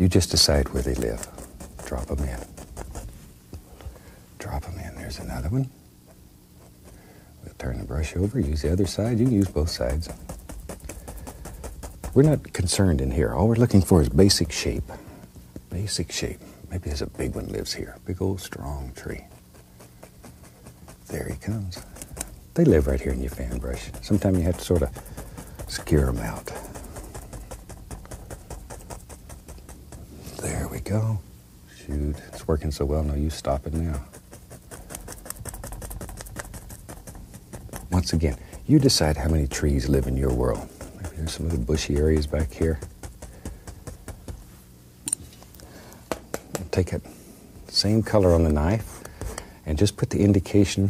You just decide where they live. Drop them in. Drop them in. There's another one. We'll turn the brush over, use the other side. You can use both sides. We're not concerned in here. All we're looking for is basic shape. Basic shape. Maybe there's a big one lives here. Big old strong tree. There he comes. They live right here in your fan brush. Sometimes you have to sort of scare them out. There we go. Shoot, it's working so well. No use stopping now. Once again, you decide how many trees live in your world. Maybe there's some little bushy areas back here. Take it, same color on the knife, and just put the indication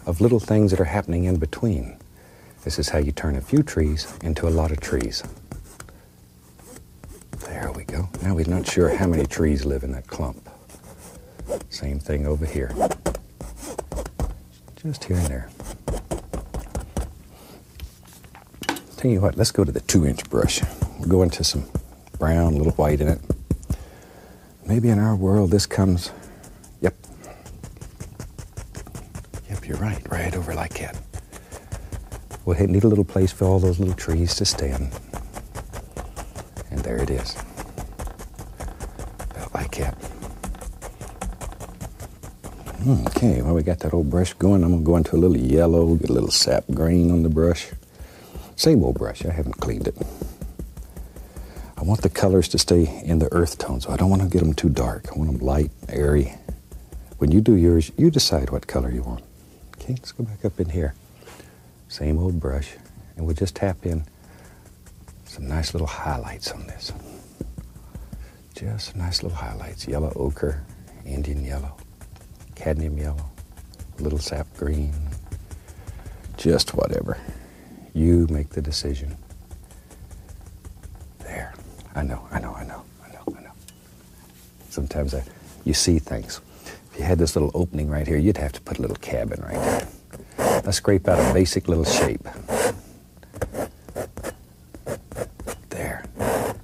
of little things that are happening in between. This is how you turn a few trees into a lot of trees. There we go. Now we're not sure how many trees live in that clump. Same thing over here. Just here and there. Tell you what, let's go to the 2-inch brush. We'll go into some brown, a little white in it. Maybe in our world this comes, yep, you're right, right over like that. We'll need a little place for all those little trees to stand. And there it is. About like that. Okay, well we got that old brush going. I'm gonna go into a little yellow, get a little sap green on the brush. Same old brush, I haven't cleaned it. I want the colors to stay in the earth tone, so I don't want to get them too dark. I want them light, airy. When you do yours, you decide what color you want. Okay, let's go back up in here. Same old brush, and we'll just tap in some nice little highlights on this. Just nice little highlights. Yellow ochre, Indian yellow, cadmium yellow, little sap green. Just whatever. You make the decision. There. I know. Sometimes you see things. If you had this little opening right here, you'd have to put a little cabin right there. Let's scrape out a basic little shape. There.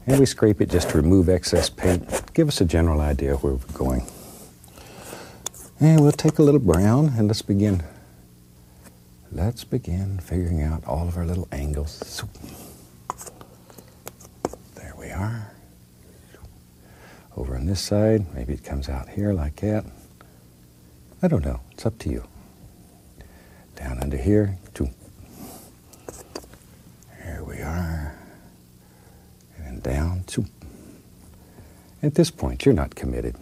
And we scrape it just to remove excess paint. Give us a general idea of where we're going. And we'll take a little brown and let's begin figuring out all of our little angles. There we are. Over on this side, maybe it comes out here like that. I don't know, it's up to you. Down under here, here we are. And then down, At this point, you're not committed.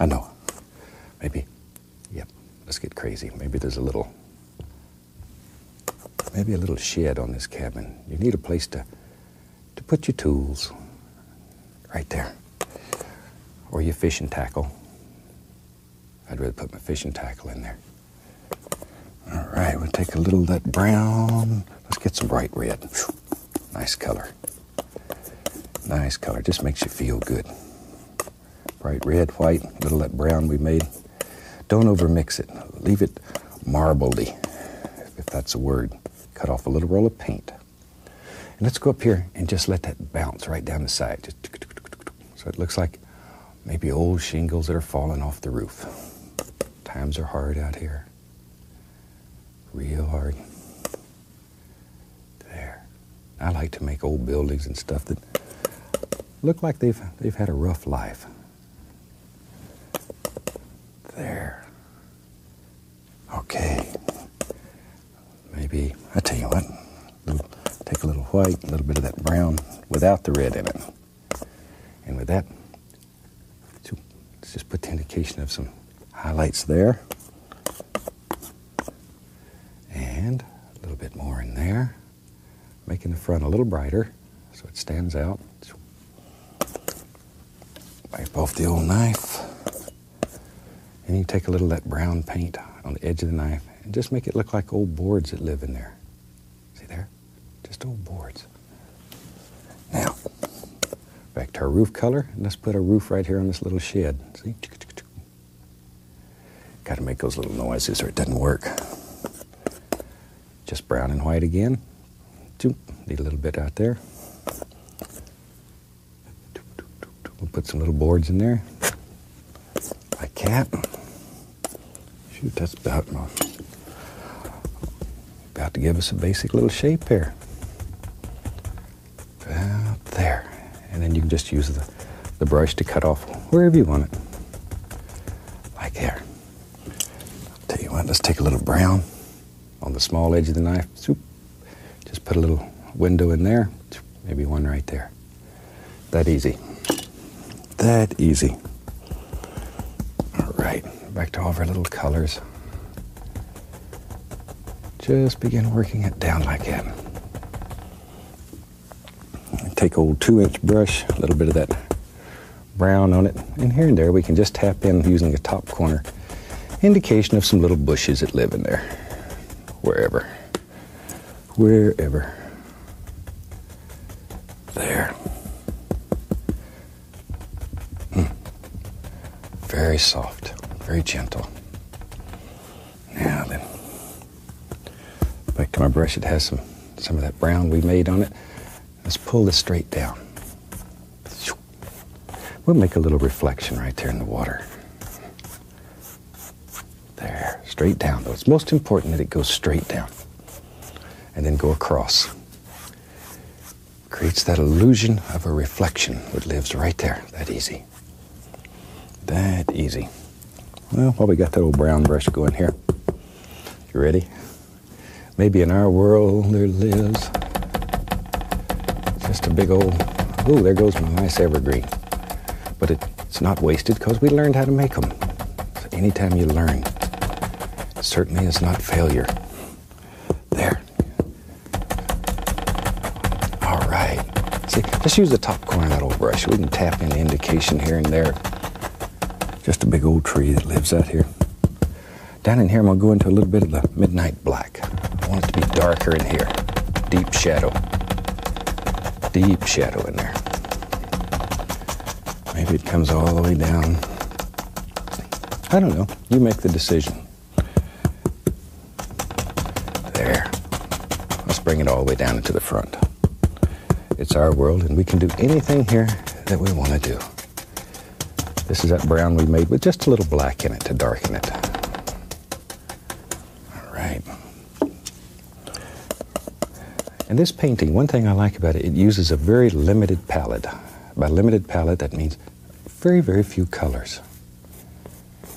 I know, maybe, yep, let's get crazy. Maybe there's a little shed on this cabin. You need a place to put your tools right there. Or your fishing tackle. I'd rather put my fishing tackle in there. All right, we'll take a little of that brown. Let's get some bright red. Nice color. Nice color, just makes you feel good. Bright red, white, a little of that brown we made. Don't overmix it. Leave it marbledy, if that's a word. Cut off a little roll of paint. And let's go up here and just let that bounce right down the side. Just so it looks like maybe old shingles that are falling off the roof. Times are hard out here. Real hard. There. I like to make old buildings and stuff that look like they've had a rough life. There. Okay. Maybe, I tell you what, take a little white, a little bit of that brown without the red in it. And with that, let's just put the indication of some highlights there. And a little bit more in there. Making the front a little brighter so it stands out. Wipe off the old knife. And you take a little of that brown paint on the edge of the knife and just make it look like old boards that live in there. See there? Just old boards. Now, back to our roof color. And let's put a roof right here on this little shed. See? Got to make those little noises or it doesn't work. Just brown and white again. Need a little bit out there. A put some little boards in there, like that. Shoot, that's about to give us a basic little shape here. About there. And then you can just use the brush to cut off wherever you want it. Like there. I'll tell you what, let's take a little brown on the small edge of the knife. Swoop. Just put a little window in there. Maybe one right there. That easy. That easy. All right, back to all of our little colors. Just begin working it down like that. Take old 2-inch brush, a little bit of that brown on it, and here and there we can just tap in using the top corner. Indication of some little bushes that live in there. Wherever. There. Very soft, very gentle. Now then, back to my brush. It has some of that brown we made on it. Let's pull this straight down. We'll make a little reflection right there in the water. There, straight down though. It's most important that it goes straight down and then go across. Creates that illusion of a reflection that lives right there. That easy. That easy. Well, while we got that old brown brush going here, you ready? Maybe in our world there lives just a big old, ooh, there goes my nice evergreen. But it's not wasted because we learned how to make them. So anytime you learn, it certainly is not failure. There. All right. See, just use the top corner of that old brush. We can tap in the indication here and there. Just a big old tree that lives out here. Down in here, I'm going to go into a little bit of the midnight black. I want it to be darker in here. Deep shadow. Deep shadow in there. Maybe it comes all the way down. I don't know. You make the decision. There. Let's bring it all the way down into the front. It's our world, and we can do anything here that we want to do. This is that brown we made with just a little black in it to darken it. All right. And this painting, one thing I like about it, it uses a very limited palette. By limited palette, that means very, very few colors.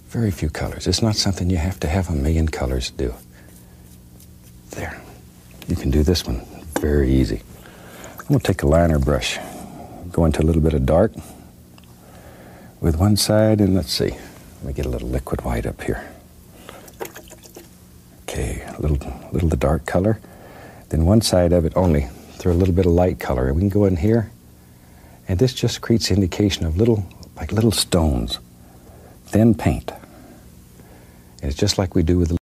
Very few colors. It's not something you have to have a million colors to do. There. You can do this one very easy. I'm going to take a liner brush, go into a little bit of dark with one side, and let's see. Let me get a little liquid white up here. Okay, a little of the dark color. Then one side of it only, throw a little bit of light color. And we can go in here, and this just creates indication of little stones, thin paint. And it's just like we do with the